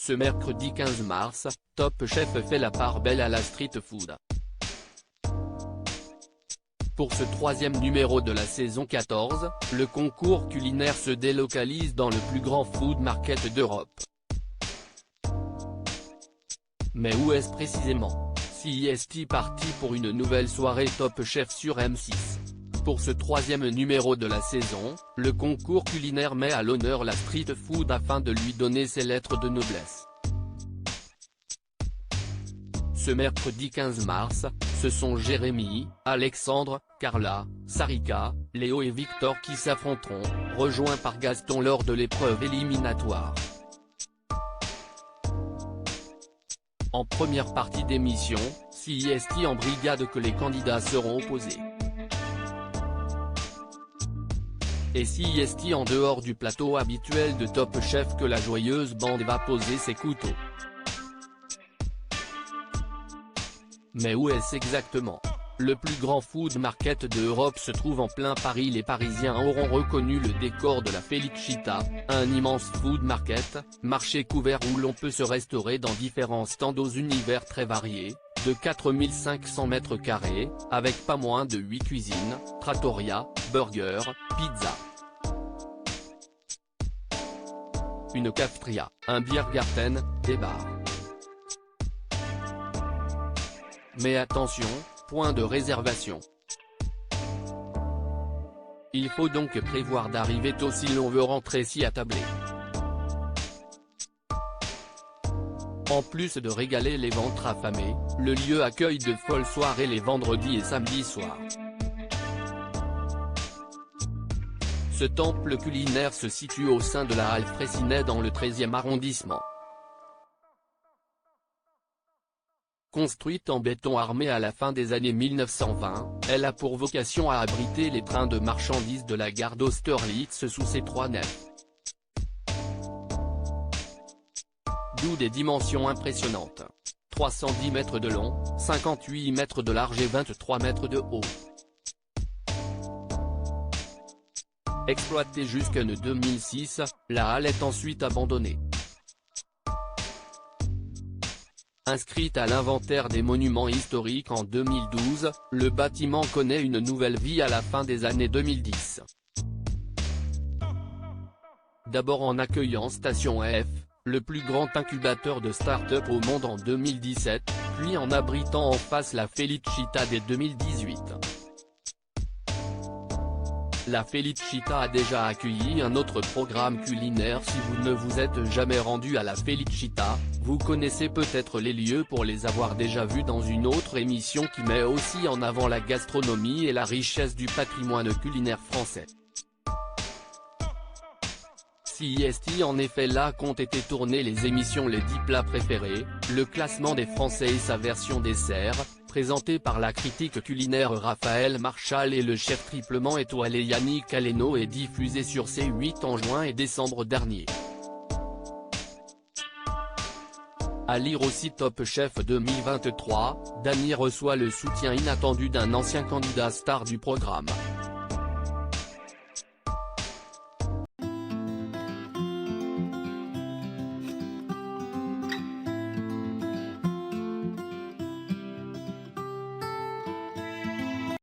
Ce mercredi 15 mars, Top Chef fait la part belle à la street food. Pour ce troisième numéro de la saison 14, le concours culinaire se délocalise dans le plus grand food market d'Europe. Mais où est-ce précisément? CIST parti pour une nouvelle soirée Top Chef sur M6. Pour ce troisième numéro de la saison, le concours culinaire met à l'honneur la street food afin de lui donner ses lettres de noblesse. Ce mercredi 15 mars, ce sont Jérémy, Alexandre, Carla, Sarika, Léo et Victor qui s'affronteront, rejoints par Gaston lors de l'épreuve éliminatoire. En première partie d'émission, CIST en brigade que les candidats seront opposés. Et CIST en dehors du plateau habituel de Top Chef que la joyeuse bande va poser ses couteaux. Mais où est-ce exactement? Le plus grand food market d'Europe se trouve en plein Paris. Les Parisiens auront reconnu le décor de la Felicita, un immense food market, marché couvert où l'on peut se restaurer dans différents stands aux univers très variés, de 4500 m², avec pas moins de 8 cuisines, trattoria, burger, pizza. Une cafeteria, un biergarten, des bars. Mais attention, point de réservation. Il faut donc prévoir d'arriver tôt si l'on veut rentrer s'y attabler. En plus de régaler les ventres affamés, le lieu accueille de folles soirées les vendredis et samedis soirs. Ce temple culinaire se situe au sein de la halle Fraissinet dans le 13e arrondissement. Construite en béton armé à la fin des années 1920, elle a pour vocation à abriter les trains de marchandises de la gare d'Austerlitz sous ses 3 nefs. D'où des dimensions impressionnantes. 310 mètres de long, 58 mètres de large et 23 mètres de haut. Exploitée jusqu'en 2006, la halle est ensuite abandonnée. Inscrite à l'inventaire des monuments historiques en 2012, le bâtiment connaît une nouvelle vie à la fin des années 2010. D'abord en accueillant Station F, le plus grand incubateur de start-up au monde en 2017, puis en abritant en face la Felicita dès 2018. La Felicita a déjà accueilli un autre programme culinaire. Si vous ne vous êtes jamais rendu à la Felicita, vous connaissez peut-être les lieux pour les avoir déjà vus dans une autre émission qui met aussi en avant la gastronomie et la richesse du patrimoine culinaire français. CIST en effet là qu'ont été tournées les émissions Les 10 plats préférés, le classement des Français et sa version dessert, présenté par la critique culinaire Raphaël Marchal et le chef triplement étoilé Yannick Aleno et diffusé sur C8 en juin et décembre dernier. À lire aussi Top Chef 2023, Dany reçoit le soutien inattendu d'un ancien candidat star du programme.